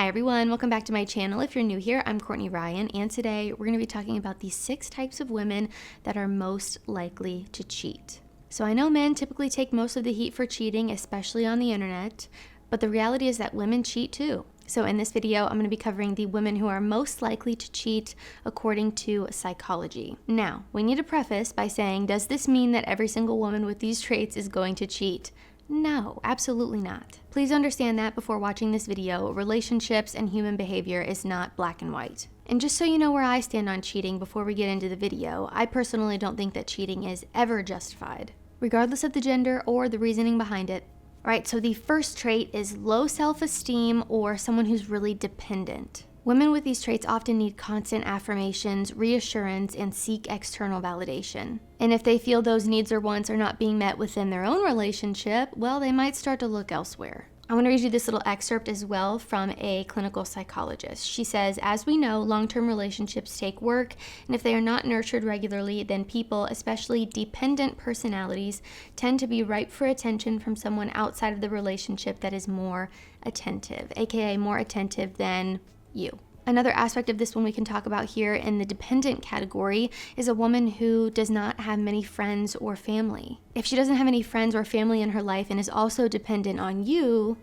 Hi everyone, welcome back to my channel. If you're new here, I'm Courtney Ryan, and today we're going to be talking about the 6 types of women that are most likely to cheat. So I know men typically take most of the heat for cheating, especially on the internet, but the reality is that women cheat too. So in this video, I'm going to be covering the women who are most likely to cheat according to psychology. Now, we need to preface by saying, does this mean that every single woman with these traits is going to cheat? No, absolutely not. Please understand that before watching this video, relationships and human behavior is not black and white. And just so you know where I stand on cheating before we get into the video, I personally don't think that cheating is ever justified, regardless of the gender or the reasoning behind it. All right, so the first trait is low self-esteem or someone who's really dependent. Women with these traits often need constant affirmations, reassurance, and seek external validation. And if they feel those needs or wants are not being met within their own relationship, well, they might start to look elsewhere. I want to read you this little excerpt as well from a clinical psychologist. She says, as we know, long-term relationships take work, and if they are not nurtured regularly, then people, especially dependent personalities, tend to be ripe for attention from someone outside of the relationship that is more attentive, aka more attentive than you. Another aspect of this one we can talk about here in the dependent category is a woman who does not have many friends or family. If she doesn't have any friends or family in her life and is also dependent on you,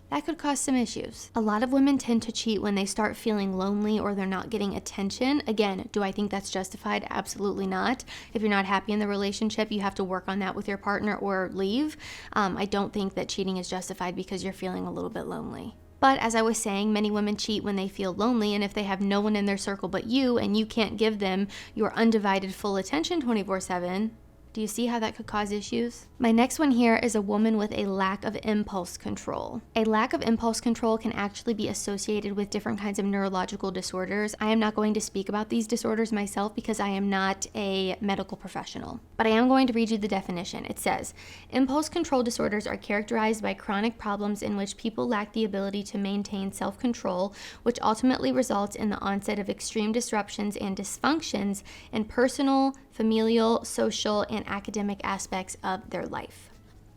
that could cause some issues. A lot of women tend to cheat when they start feeling lonely or they're not getting attention. Again, do I think that's justified? Absolutely not. If you're not happy in the relationship, you have to work on that with your partner or leave. I don't think that cheating is justified because you're feeling a little bit lonely. But as I was saying, many women cheat when they feel lonely, and if they have no one in their circle but you, and you can't give them your undivided full attention 24/7, do you see how that could cause issues? My next one here is a woman with a lack of impulse control. A lack of impulse control can actually be associated with different kinds of neurological disorders. I am not going to speak about these disorders myself because I am not a medical professional, but I am going to read you the definition. It says, impulse control disorders are characterized by chronic problems in which people lack the ability to maintain self-control, which ultimately results in the onset of extreme disruptions and dysfunctions in personal, familial, social, and academic aspects of their life.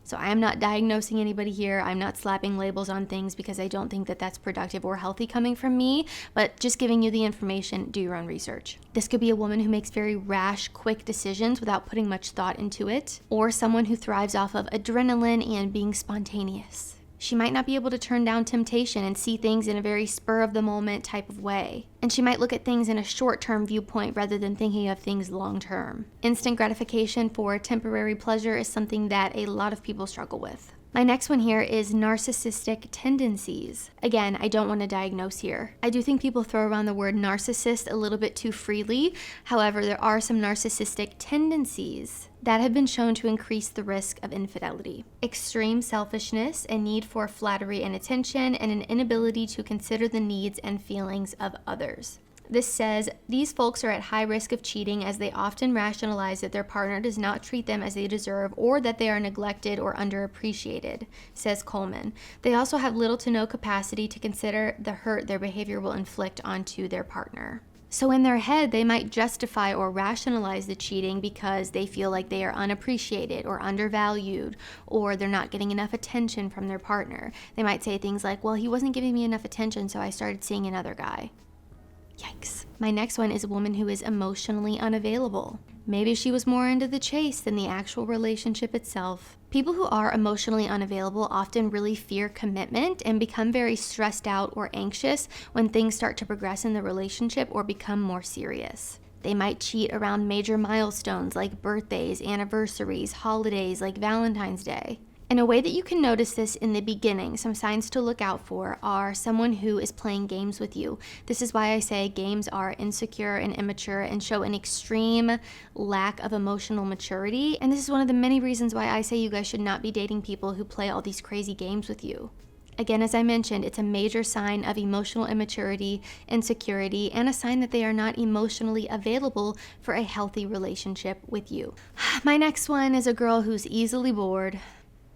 So I am not diagnosing anybody here. I'm not slapping labels on things because I don't think that that's productive or healthy coming from me, but just giving you the information, do your own research. This could be a woman who makes very rash, quick decisions without putting much thought into it, or someone who thrives off of adrenaline and being spontaneous. She might not be able to turn down temptation and see things in a very spur-of-the-moment type of way. And she might look at things in a short-term viewpoint rather than thinking of things long-term. Instant gratification for temporary pleasure is something that a lot of people struggle with. My next one here is narcissistic tendencies. Again, I don't want to diagnose here. I do think people throw around the word narcissist a little bit too freely. However, there are some narcissistic tendencies that have been shown to increase the risk of infidelity. Extreme selfishness, a need for flattery and attention, and an inability to consider the needs and feelings of others. This says, these folks are at high risk of cheating as they often rationalize that their partner does not treat them as they deserve or that they are neglected or underappreciated, says Coleman. They also have little to no capacity to consider the hurt their behavior will inflict onto their partner. So in their head, they might justify or rationalize the cheating because they feel like they are unappreciated or undervalued, or they're not getting enough attention from their partner. They might say things like, well, he wasn't giving me enough attention, so I started seeing another guy. Yikes. My next one is a woman who is emotionally unavailable. Maybe she was more into the chase than the actual relationship itself. People who are emotionally unavailable often really fear commitment and become very stressed out or anxious when things start to progress in the relationship or become more serious. They might cheat around major milestones like birthdays, anniversaries, holidays like Valentine's Day. And a way that you can notice this in the beginning, some signs to look out for, are someone who is playing games with you. This is why I say games are insecure and immature and show an extreme lack of emotional maturity. And this is one of the many reasons why I say you guys should not be dating people who play all these crazy games with you. Again, as I mentioned, it's a major sign of emotional immaturity, insecurity, and a sign that they are not emotionally available for a healthy relationship with you. My next one is a girl who's easily bored.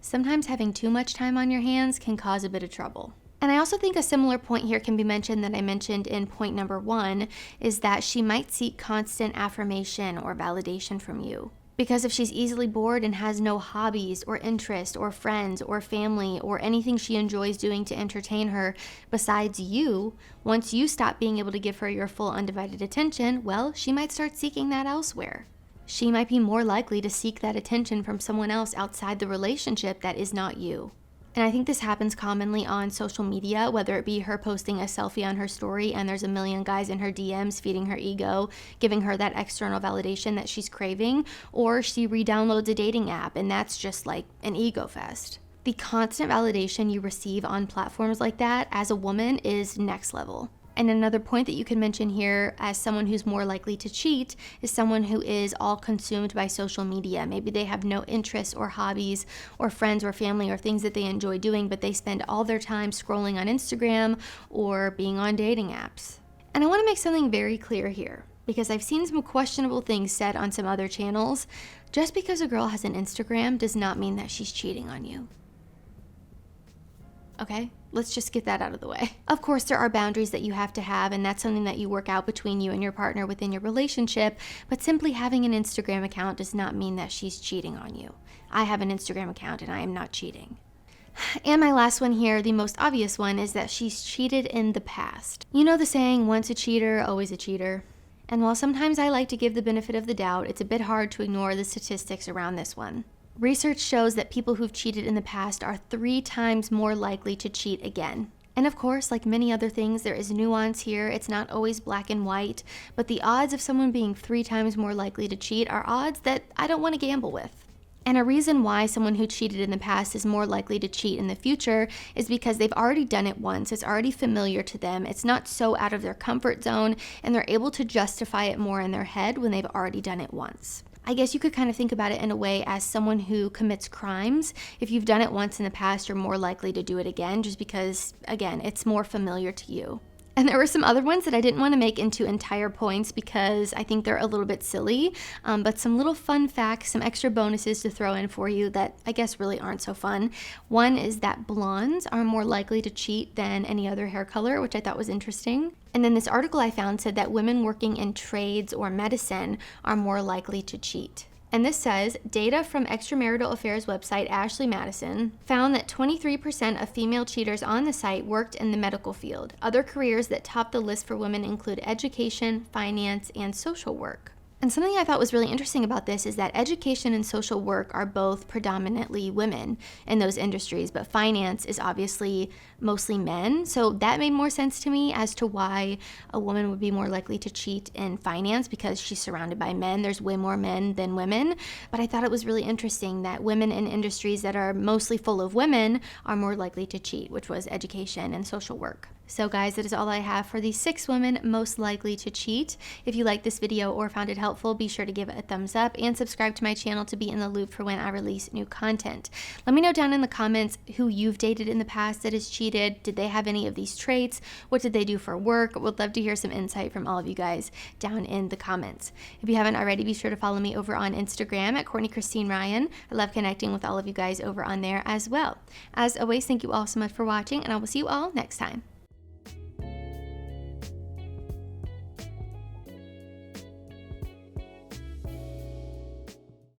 Sometimes having too much time on your hands can cause a bit of trouble. And I also think a similar point here can be mentioned that I mentioned in point number 1 is that she might seek constant affirmation or validation from you. Because if she's easily bored and has no hobbies or interests or friends or family or anything she enjoys doing to entertain her besides you, once you stop being able to give her your full undivided attention, well, she might start seeking that elsewhere. She might be more likely to seek that attention from someone else outside the relationship that is not you. And I think this happens commonly on social media, whether it be her posting a selfie on her story and there's a million guys in her DMs feeding her ego, giving her that external validation that she's craving, or she re-downloads a dating app and that's just like an ego fest. The constant validation you receive on platforms like that as a woman is next level. And another point that you can mention here as someone who's more likely to cheat is someone who is all consumed by social media. Maybe they have no interests or hobbies or friends or family or things that they enjoy doing, but they spend all their time scrolling on Instagram or being on dating apps. And I want to make something very clear here, because I've seen some questionable things said on some other channels. Just because a girl has an Instagram does not mean that she's cheating on you. Okay, let's just get that out of the way. Of course, there are boundaries that you have to have, and that's something that you work out between you and your partner within your relationship, but simply having an Instagram account does not mean that she's cheating on you. I have an Instagram account and I am not cheating. And my last one here, the most obvious one, is that she's cheated in the past. You know the saying, once a cheater, always a cheater. And while sometimes I like to give the benefit of the doubt, it's a bit hard to ignore the statistics around this one. Research shows that people who've cheated in the past are 3 times more likely to cheat again. And of course, like many other things, there is nuance here. It's not always black and white, but the odds of someone being 3 times more likely to cheat are odds that I don't want to gamble with. And a reason why someone who cheated in the past is more likely to cheat in the future is because they've already done it once. It's already familiar to them. It's not so out of their comfort zone, and they're able to justify it more in their head when they've already done it once. I guess you could kind of think about it in a way as someone who commits crimes. If you've done it once in the past, you're more likely to do it again just because, again, it's more familiar to you. And there were some other ones that I didn't want to make into entire points because I think they're a little bit silly, but some little fun facts, some extra bonuses to throw in for you that I guess really aren't so fun. One is that blondes are more likely to cheat than any other hair color, which I thought was interesting. And then this article I found said that women working in trades or medicine are more likely to cheat. And this says, data from extramarital affairs website Ashley Madison found that 23% of female cheaters on the site worked in the medical field. Other careers that top the list for women include education, finance, and social work. And something I thought was really interesting about this is that education and social work are both predominantly women in those industries, but finance is obviously mostly men. So that made more sense to me as to why a woman would be more likely to cheat in finance because she's surrounded by men. There's way more men than women. But I thought it was really interesting that women in industries that are mostly full of women are more likely to cheat, which was education and social work. So guys, that is all I have for the 6 women most likely to cheat. If you liked this video or found it helpful, be sure to give it a thumbs up and subscribe to my channel to be in the loop for when I release new content. Let me know down in the comments who you've dated in the past that has cheated. Did they have any of these traits? What did they do for work? Would love to hear some insight from all of you guys down in the comments. If you haven't already, be sure to follow me over on Instagram at Courtney Christine Ryan. I love connecting with all of you guys over on there as well. As always, thank you all so much for watching, and I will see you all next time.